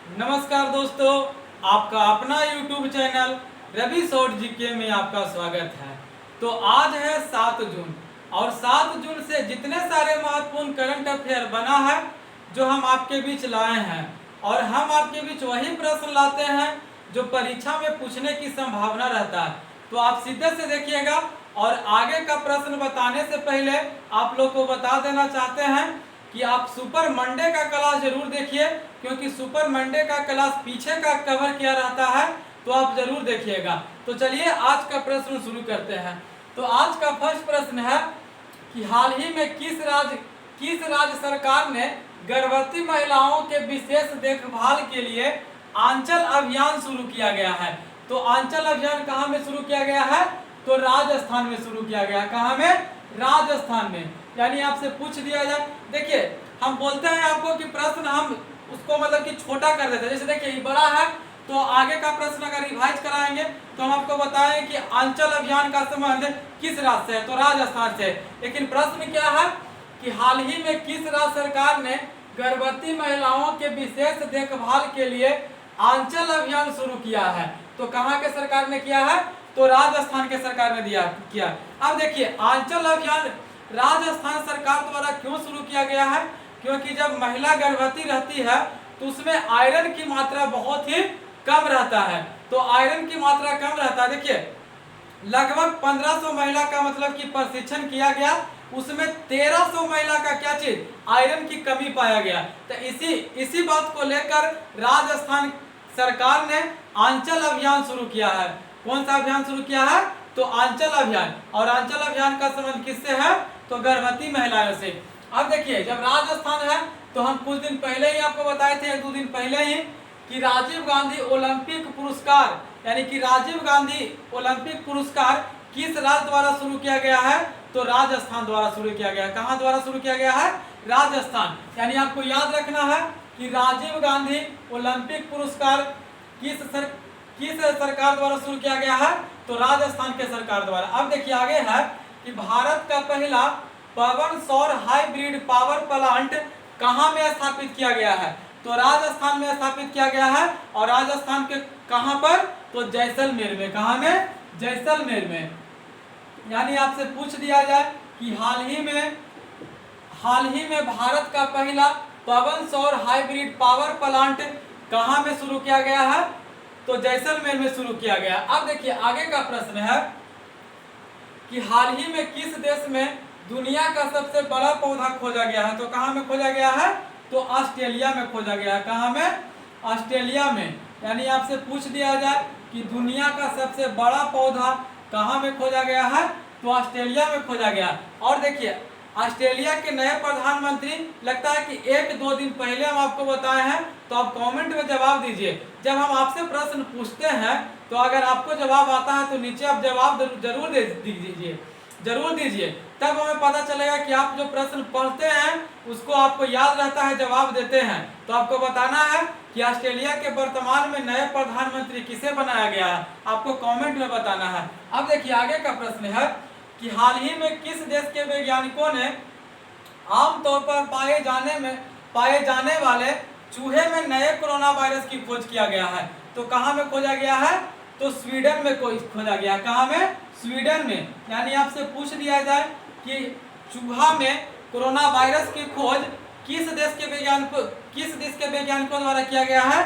नमस्कार दोस्तों, आपका अपना YouTube channel Ravi short GK में आपका स्वागत है। तो आज है 7 जून और 7 जून से जितने सारे महत्वपूर्ण करंट अफेयर बना है जो हम आपके बीच लाए हैं, और हम आपके बीच वही प्रश्न लाते हैं जो परीक्षा में पूछने की संभावना रहता है। तो आप सीधे से देखिएगा, और आगे का प्रश्न बताने से पहले आप लोग को बता देना चाहते हैं कि आप सुपर मंडे का क्लास जरूर देखिए, क्योंकि सुपर मंडे का क्लास पीछे का कवर किया रहता है, तो आप जरूर देखिएगा। तो चलिए आज का प्रश्न शुरू करते हैं। तो आज का फर्स्ट प्रश्न है कि हाल ही में किस राज्य सरकार ने गर्भवती महिलाओं के विशेष देखभाल के लिए आंचल अभियान शुरू किया गया है। तो आंचल अभियान कहाँ में शुरू किया गया है? तो राजस्थान में शुरू किया गया। कहाँ में? राजस्थान में। यानी आपसे पूछ दिया जाए, देखिए हम बोलते हैं आपको कि प्रश्न हम उसको मतलब कि छोटा कर देते हैं। जैसे देखिए ये बड़ा है, तो आगे का प्रश्न अगर रिवाइज कराएंगे तो हम आपको बताएं कि आंचल अभियान का संबंध किस राज्य से है? तो राजस्थान से। लेकिन प्रश्न क्या है कि हाल ही में किस राज्य सरकार ने गर्भवती महिलाओं के विशेष देखभाल के लिए आंचल अभियान शुरू किया है? तो कहाँ के सरकार ने किया है? तो राजस्थान के सरकार ने किया। अब देखिए आंचल अभियान राजस्थान सरकार द्वारा क्यों शुरू किया गया है? क्योंकि जब महिला गर्भवती रहती है तो उसमें आयरन की मात्रा बहुत ही कम रहता है। तो आयरन की मात्रा कम रहता है। देखिए लगभग 1500 महिला का मतलब कि प्रशिक्षण किया गया, उसमें 1300 महिला का क्या चीज? आयरन की कमी पाया गया। तो इसी बात को लेकर राजस्थान सरकार ने आंचल अभियान शुरू किया है। कौन सा अभियान शुरू किया है? तो आंचल अभियान। और आंचल अभियान का संबंध किससे है? तो गर्भवती महिलाओं से। अब देखिए जब राजस्थान है तो हम कुछ दिन पहले ही आपको बताए थे, 1-2 दिन पहले ही, कि राजीव गांधी ओलंपिक पुरस्कार यानी कि राजीव गांधी ओलंपिक पुरस्कार किस राज्य द्वारा शुरू किया गया है? तो राजस्थान द्वारा शुरू किया गया। कहां द्वारा शुरू किया गया है? राजस्थान। यानी आपको याद रखना है कि राजीव गांधी ओलंपिक पुरस्कार किस सरकार द्वारा शुरू किया गया है? तो राजस्थान के सरकार द्वारा। अब देखिए आगे है कि भारत का पहला पवन सौर हाइब्रिड पावर प्लांट कहां में स्थापित किया गया है? तो राजस्थान में स्थापित किया गया है। और राजस्थान के कहां पर? तो जैसलमेर में। कहां में? जैसलमेर में। यानी आपसे पूछ दिया जाए कि हाल ही में भारत का पहला पवन सौर हाइब्रिड पावर प्लांट कहां में शुरू किया गया है? तो जैसलमेर में शुरू किया गया। अब देखिए आगे का प्रश्न है कि हाल ही में किस देश में दुनिया का सबसे बड़ा पौधा खोजा गया है? तो कहां में खोजा गया है? तो ऑस्ट्रेलिया में खोजा गया है। कहां में? ऑस्ट्रेलिया में। यानी आपसे पूछ दिया जाए कि दुनिया का सबसे बड़ा पौधा कहां में खोजा गया है? तो ऑस्ट्रेलिया में खोजा गया। और देखिए ऑस्ट्रेलिया के नए प्रधानमंत्री, लगता है कि 1-2 दिन पहले हम आपको बताए हैं, तो आप कमेंट में जवाब दीजिए। जब हम आपसे प्रश्न पूछते हैं तो अगर आपको जवाब आता है तो नीचे आप जवाब जरूर दीजिए, तब हमें पता चलेगा कि आप जो प्रश्न पढ़ते हैं उसको आपको याद रहता है, जवाब देते हैं। तो आपको बताना है कि ऑस्ट्रेलिया के वर्तमान में नए प्रधानमंत्री किसे बनाया गया है, आपको कमेंट में बताना है। अब देखिए आगे का प्रश्न है कि हाल ही में किस देश के वैज्ञानिकों ने आमतौर पर पाए जाने वाले चूहे में नए कोरोना वायरस की खोज किया गया है? तो कहां में खोजा गया है? तो स्वीडन में खोजा गया। कहां में? स्वीडन में। यानी आपसे पूछ दिया जाए कि चूहा में कोरोना वायरस की खोज किस देश के वैज्ञानिकों द्वारा किया गया है?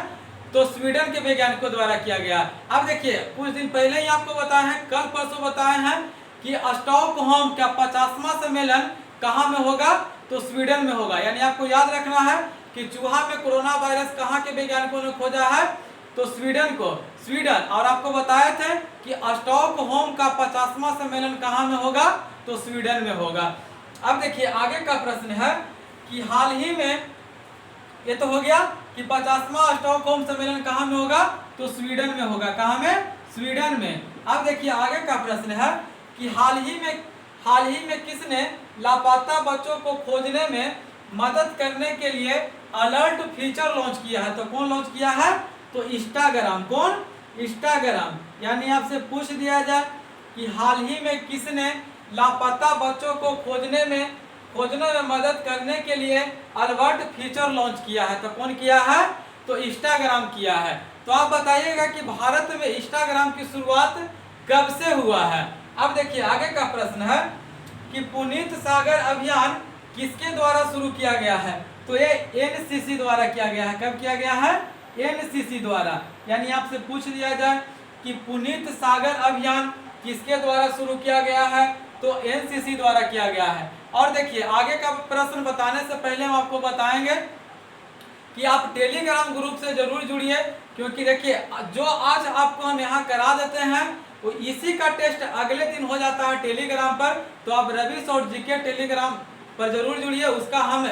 तो स्वीडन के वैज्ञानिकों द्वारा किया गया। अब देखिए कुछ दिन पहले ही आपको बताए हैं, कल परसों बताए हैं कि स्टॉकहोम का 50वां सम्मेलन कहां में होगा? तो स्वीडन में होगा। यानी आपको याद रखना है कि चूहा में कोरोना वायरस कहां के वैज्ञानिकों ने खोजा है? तो स्वीडन। और आपको बताए थे कि स्टॉकहोम का 50वां सम्मेलन कहां में होगा? तो स्वीडन में होगा। अब देखिए आगे का प्रश्न है कि हाल ही में, ये तो हो गया कि 50वां स्टॉकहोम सम्मेलन कहां में होगा? तो स्वीडन में होगा। कहां में? स्वीडन में। अब देखिए आगे का प्रश्न है कि हाल ही में किसने लापता बच्चों को खोजने में मदद करने के लिए अलर्ट फीचर लॉन्च किया है? तो कौन लॉन्च किया है? तो इंस्टाग्राम। कौन? इंस्टाग्राम। यानी आपसे पूछ दिया जाए कि हाल ही में किसने लापता बच्चों को खोजने में मदद करने के लिए अलर्ट फीचर लॉन्च किया है? तो कौन किया है? तो इंस्टाग्राम किया है। तो आप बताइएगा कि भारत में इंस्टाग्राम की शुरुआत कब से हुआ है। अब देखिए आगे का प्रश्न है कि पुनीत सागर अभियान किसके द्वारा शुरू किया गया है। तो ये एनसीसी द्वारा किया गया है। कब किया गया है? एनसीसी द्वारा। यानी आपसे पूछ लिया जाए कि पुनीत सागर अभियान किसके द्वारा शुरू किया गया है, तो एनसीसी द्वारा किया गया है। और देखिए आगे का प्रश्न बताने से पहले हम आपको बताएंगे कि आप टेलीग्राम ग्रुप से जरूर जुड़िए, क्योंकि देखिए जो आज आपको हम यहाँ करा देते हैं वो इसी का टेस्ट अगले दिन हो जाता है टेलीग्राम पर। तो आप रवि शॉर्ट जीके टेलीग्राम पर जरूर जुड़िए, उसका हम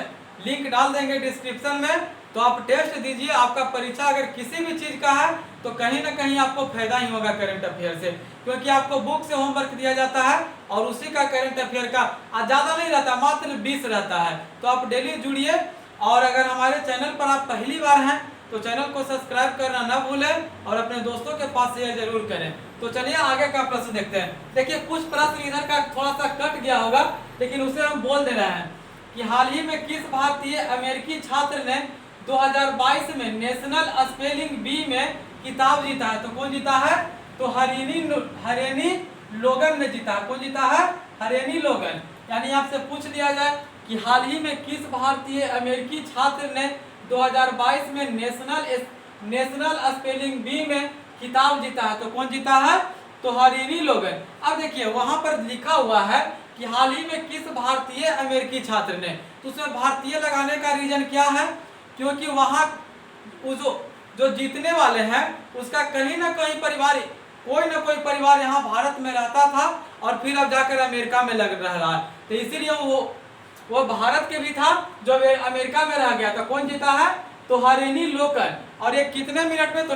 लिंक डाल देंगे डिस्क्रिप्शन में। तो आप टेस्ट दीजिए, आपका परीक्षा अगर किसी भी चीज़ का है तो कहीं ना कहीं आपको फायदा ही होगा करंट अफेयर से, क्योंकि आपको बुक से होमवर्क दिया जाता है और उसी का करंट अफेयर का ज़्यादा नहीं रहता, मात्र 20 रहता है। तो आप डेली जुड़िए, और अगर हमारे चैनल पर आप पहली बार हैं तो चैनल को सब्सक्राइब करना ना भूलें और अपने दोस्तों के पास शेयर जरूर करें। तो चलिए आगे का प्रश्न देखते हैं। देखिए कुछ प्रश्न इधर का थोड़ा सा कट गया होगा, लेकिन उसे हम बोल दे रहे हैं कि हाल ही में किस भारतीय अमेरिकी छात्र ने 2022 में नेशनल स्पेलिंग बी में किताब जीता है। तो कौन जीता है? तो हरेनी लोगन ने जीता। कौन जीता है? हरेनी लोगन। यानी आपसे पूछ लिया जाए कि हाल ही में किस भारतीय अमेरिकी छात्र ने 2022 में नेशनल स्पेलिंग बी में खिताब जीता है। तो कौन जीता है? तो हरेनी लोगन। अब देखिए वहां पर लिखा हुआ है कि हाल ही में किस भारतीय अमेरिकी छात्र ने, तो उसमें भारतीय लगाने का रीजन क्या है? क्योंकि वहां जो जीतने वाले हैं उसका कहीं ना कहीं परिवार, कोई ना कोई परिवार यहाँ भारत में रहता था और फिर अब जाकर अमेरिका में लग रहा है। तो इसीलिए वो भारत के भी था जो अमेरिका में रह गया। तो कौन जीता है? तो हरेनी लोकन। और ये कितने मिनट में? तो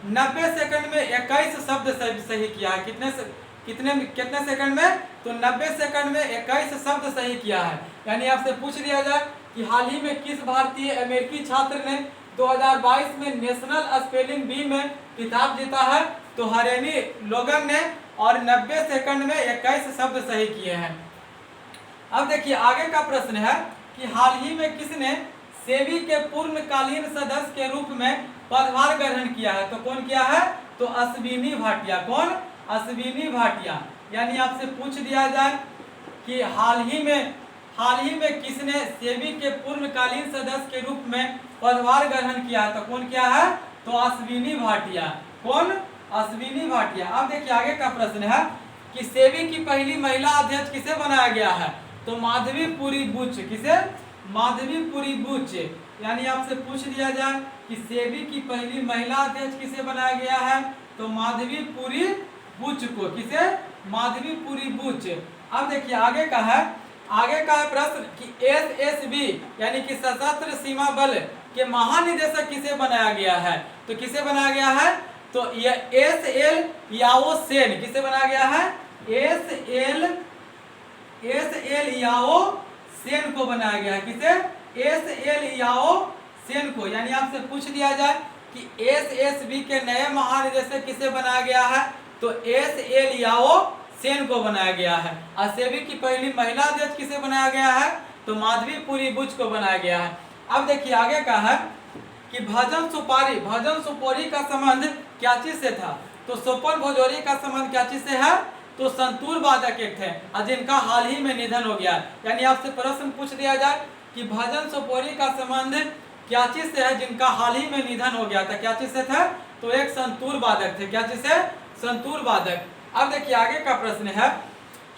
90 सेकंड में 21 शब्द सही किया है। कितने सेकंड में? तो 90 सेकंड में 21 शब्द सही किया है। यानी आपसे पूछ लिया जाए कि हाल ही में किस भारतीय अमेरिकी छात्र ने 2022 में नेशनल स्पेलिंग बी में खिताब जीता है, तो हरेनी लोगन ने, और 90 सेकंड में 21 शब्द सही किए हैं। अब देखिए आगे का प्रश्न है कि हाल ही में किसने सेबी के पूर्णकालीन सदस्य के रूप में पदभार ग्रहण किया है। तो कौन किया है? तो अश्विनी भाटिया। कौन? अश्विनी भाटिया। यानी आपसे पूछ दिया जाए कि हाल ही में किसने सेबी के पूर्णकालीन सदस्य के रूप में पदभार ग्रहण किया है, तो कौन किया है? तो अश्विनी भाटिया। कौन? अश्विनी भाटिया। अब देखिए आगे का प्रश्न है कि सेबी की पहली महिला अध्यक्ष किसे बनाया गया है। तो माधवीपुरी बुच। किसे? माधवीपुरी बुच। यानी आपसे पूछ लिया जाए कि सेबी की पहली महिला अध्यक्ष किसे बनाया गया है, तो माधवीपुरी बुच को। किसे? माधवीपुरी बुच। अब देखिए आगे का है प्रश्न कि एसएसबी यानी कि सशस्त्र सीमा बल के महानिदेशक किसे बनाया गया है। तो किसे बनाया गया है? तो यह एसएल याओ सेन। किसे बनाया गया है? एसएल याओ सेन को बनाया गया है। किसे? एसएल याओ सेन को। यानी आपसे पूछ दिया जाए कि एसएसबी के नए महानिदेशक किसे बनाया गया है, तो एसएल याओ सेन को बनाया गया है। और सेबी की पहली महिला अध्यक्ष किसे बनाया गया है, तो माधवीपुरी बुच को बनाया गया है। अब देखिए आगे का है कि भजन सुपोरी का संबंध क्या चीज से था। तो सोपन भोजोरी का संबंध क्या चीज से है, तो संतूर वादक एक थे और जिनका हाल ही में निधन हो गया। यानी आपसे प्रश्न पूछ दिया जाए कि भजन सुपोरी का संबंध क्या चीज से है जिनका हाल ही में निधन हो गया था, क्या चीज से था, तो एक संतूर वादक थे। क्या चीज से? संतूर वादक। अब देखिए आगे का प्रश्न है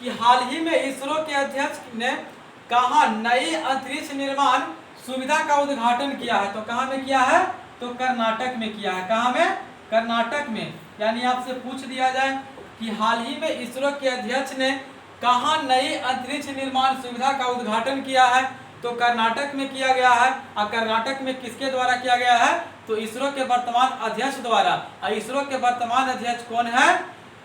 कि हाल ही में इसरो के अध्यक्ष ने कहाँ नई अंतरिक्ष निर्माण सुविधा का उद्घाटन किया है। तो कहाँ में किया है, तो कर्नाटक में किया है। कहाँ में? कर्नाटक में। यानी आपसे पूछ दिया जाए कि हाल ही में इसरो के अध्यक्ष ने कहाँ नई अंतरिक्ष निर्माण सुविधा का उद्घाटन किया है, तो कर्नाटक में किया गया है। और कर्नाटक में किसके द्वारा किया गया है, तो इसरो के वर्तमान अध्यक्ष द्वारा। और इसरो के वर्तमान अध्यक्ष कौन है,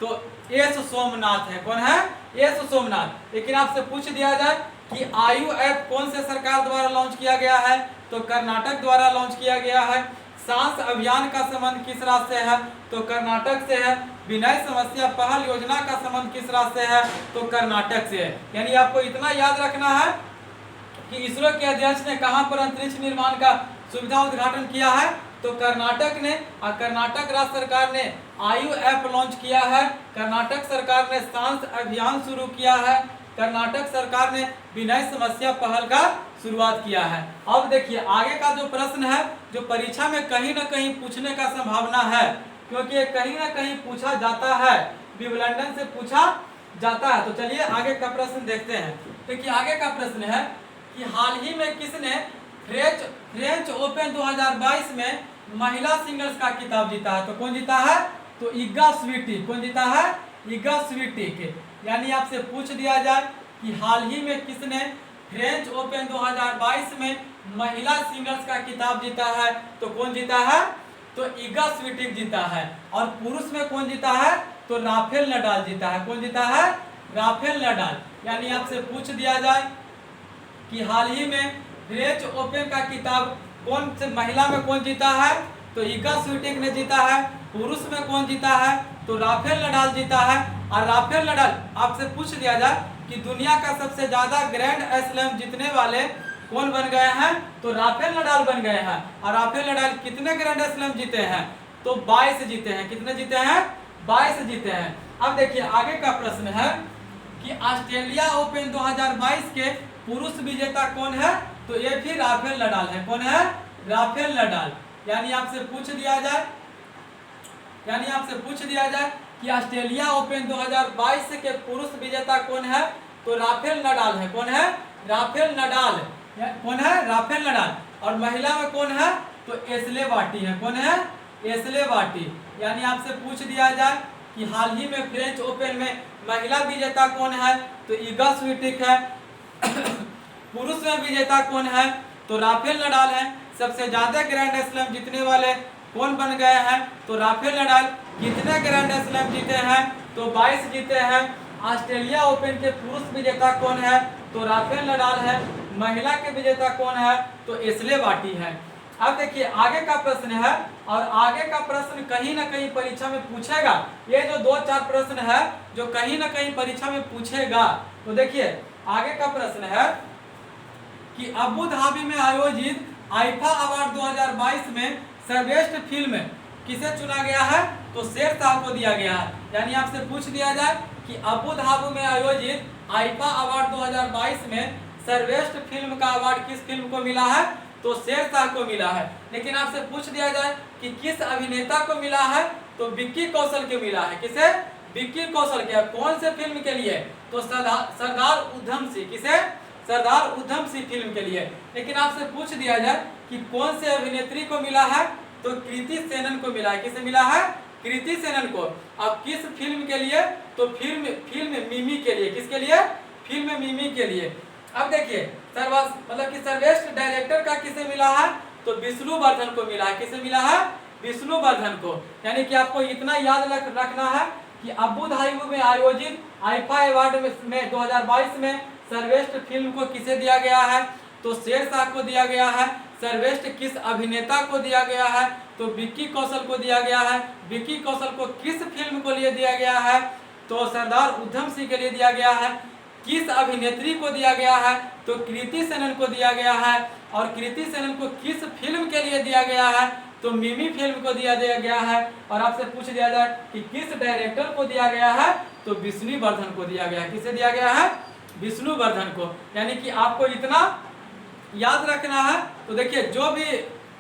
तो एस सोमनाथ है। कौन है? एस सोमनाथ। लेकिन आपसे पूछ दिया जाए कि आयु ऐप कौन से सरकार द्वारा लॉन्च किया गया है, तो कर्नाटक द्वारा लॉन्च किया गया है। सांस अभियान का संबंध किस राज्य से है, तो कर्नाटक से है। विनय समस्या पहल योजना का संबंध किस राज्य से है, तो कर्नाटक से है। यानी आपको इतना याद रखना है कि इसरो के अध्यक्ष ने कहां पर अंतरिक्ष निर्माण का सुविधा उद्घाटन किया है, तो कर्नाटक ने कर्नाटक राज्य सरकार ने आयु ऐप लॉन्च किया है। कर्नाटक सरकार ने सांस अभियान शुरू किया है। कर्नाटक सरकार ने विनय समस्या पहल का शुरुआत किया है। अब देखिए आगे का जो प्रश्न है, जो परीक्षा में कहीं ना कहीं पूछने का संभावना है, क्योंकि ये कहीं ना कहीं पूछा जाता है, विवलंडन से पूछा जाता है। तो चलिए आगे का प्रश्न देखते हैं। देखिए आगे का प्रश्न है कि हाल ही में किसने फ्रेंच ओपन 2022 में महिला सिंगल्स का खिताब जीता है? तो कौन जीता है? तो इगा स्वीटिक। कौन जीता है? इगा स्वीटिक। यानी आपसे पूछ दिया जाए कि हाल ही में किसने फ्रेंच ओपन 2022 में महिला सिंगल्स का खिताब जीता है? तो कौन जीता है? तो इगा स्वीटिक जीता है। और पुरुष में कौन जीता है? तो राफेल नडाल जीता है। कौन जीता है? Rafael Nadal. यानी आपसे पूछ दिया जाए कि हाल ही में फ्रेंच ओपन का खिताब कौन से महिला में कौन जीता है? तो इगा स्वीटिक ने जीता है। पुरुष में कौन जीता है? तो राफेल नडाल जीता है। और राफेल नडाल आपसे पूछ दिया जाए कि दुनिया का सबसे ज्यादा ग्रैंड स्लैम जीतने वाले कौन बन गए हैं? तो राफेल नडाल बन गए हैं। और राफेल नडाल कितने ग्रैंड स्लैम जीते हैं? तो 22 जीते हैं। कितने जीते हैं? 22 जीते हैं। अब देखिए आगे का प्रश्न है कि ऑस्ट्रेलिया ओपन 2022 के पुरुष विजेता कौन है? तो ये भी राफेल नडाल है। कौन है? Rafael Nadal. यानी आपसे पूछ दिया जाए कि ऑस्ट्रेलिया ओपन 2022 के पुरुष विजेता कौन है? तो राफेल नडाल है। कौन है? Rafael Nadal. कौन है? Rafael Nadal. और महिला में कौन है? तो एशले बार्टी है। कौन है? Ashleigh Barty. यानी आपसे पूछ दिया जाए कि हाल ही में फ्रेंच ओपन में महिला विजेता कौन है? तो इगा स्वीटिक है। पुरुष में विजेता कौन है? तो राफेल नडाल है। सबसे ज्यादा ग्रैंड स्लैम जीतने वाले कौन बन गए हैं? तो राफेल नडाल। कितने ग्रैंड स्लैम जीते हैं? तो 22 जीते हैं। ऑस्ट्रेलिया ओपन के पुरुष विजेता कौन है? तो राफेल नडाल है। महिला के विजेता कौन है? तो एशले बार्टी है। अब देखिए आगे का प्रश्न है, और आगे का प्रश्न कहीं ना कहीं परीक्षा में पूछेगा। ये जो 2-4 प्रश्न है जो कहीं ना कहीं परीक्षा में पूछेगा। तो देखिए आगे का प्रश्न है कि अबू धाबी में आयोजित आईफा अवार्ड 2022 में सर्वश्रेष्ठ फिल्म किसे चुना गया है? तो शेरशाह को दिया गया है। यानी आपसे पूछ दिया जाए कि अबू धाबी में आयोजित आईफा अवार्ड 2022 में सर्वश्रेष्ठ फिल्म का अवार्ड किस फिल्म को मिला है? तो शेरशाह को मिला है। लेकिन आपसे पूछ दिया जाए कि किस अभिनेता को मिला है? तो विक्की कौशल को मिला है। किसे? विक्की कौशल के। कौन से फिल्म के लिए? तो सरदार उधम सिंह। किसे? सरदार उधम सिंह फिल्म के लिए। लेकिन आपसे पूछ दिया जाए कि कौन से अभिनेत्री को मिला है? तो कृति सेनन को मिला है। किसे मिला है? कृति सेनन को। अब किस फिल्म के लिए? तो फिल्म मिमी के लिए। किसके लिए? फिल्म मिमी के लिए। अब देखिए मतलब कि सर्वश्रेष्ठ डायरेक्टर का किसे मिला है? तो विष्णुवर्धन को मिला है। किसे मिला है? विष्णुवर्धन को। यानी कि आपको इतना याद रखना है कि अबू धाबी में आयोजित आईफा अवार्ड में 2022 में सर्वश्रेष्ठ फिल्म को किसे दिया गया है? तो शेरशाह को दिया गया है। सर्वश्रेष्ठ किस अभिनेता को दिया गया है? तो विक्की कौशल को दिया गया है। विक्की कौशल को किस फिल्म को लिए दिया गया है? तो सरदार उधम सिंह के लिए दिया गया है। किस अभिनेत्री को दिया गया है? तो कृति सेनन को दिया गया है। और कृति सेनन को किस फिल्म के लिए दिया गया है? तो मिमी फिल्म को दिया गया है। और आपसे पूछ दिया जाए कि किस डायरेक्टर को दिया गया है? तो विष्णुवर्धन को दिया गया है। किसे दिया गया है? विष्णुवर्धन को। यानी कि आपको इतना याद रखना है। तो देखिए जो भी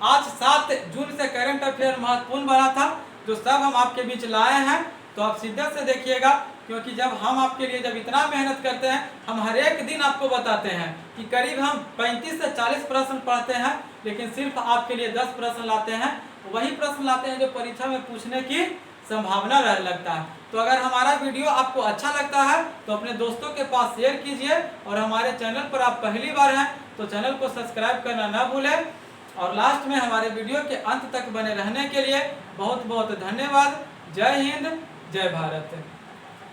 आज 7 जून से करंट अफेयर महत्वपूर्ण बना था, जो सब हम आपके बीच लाए हैं, तो आप शिद्दत से देखिएगा, क्योंकि जब हम आपके लिए जब इतना मेहनत करते हैं, हम हर एक दिन आपको बताते हैं कि करीब हम 35 से 40 प्रश्न पढ़ते हैं, लेकिन सिर्फ आपके लिए 10 प्रश्न लाते हैं। वही प्रश्न लाते हैं जो परीक्षा में पूछने की संभावना लगता है। तो अगर हमारा वीडियो आपको अच्छा लगता है तो अपने दोस्तों के पास शेयर कीजिए, और हमारे चैनल पर आप पहली बार हैं तो चैनल को सब्सक्राइब करना ना भूलें। और लास्ट में हमारे वीडियो के अंत तक बने रहने के लिए बहुत बहुत धन्यवाद। जय हिंद, जय भारत।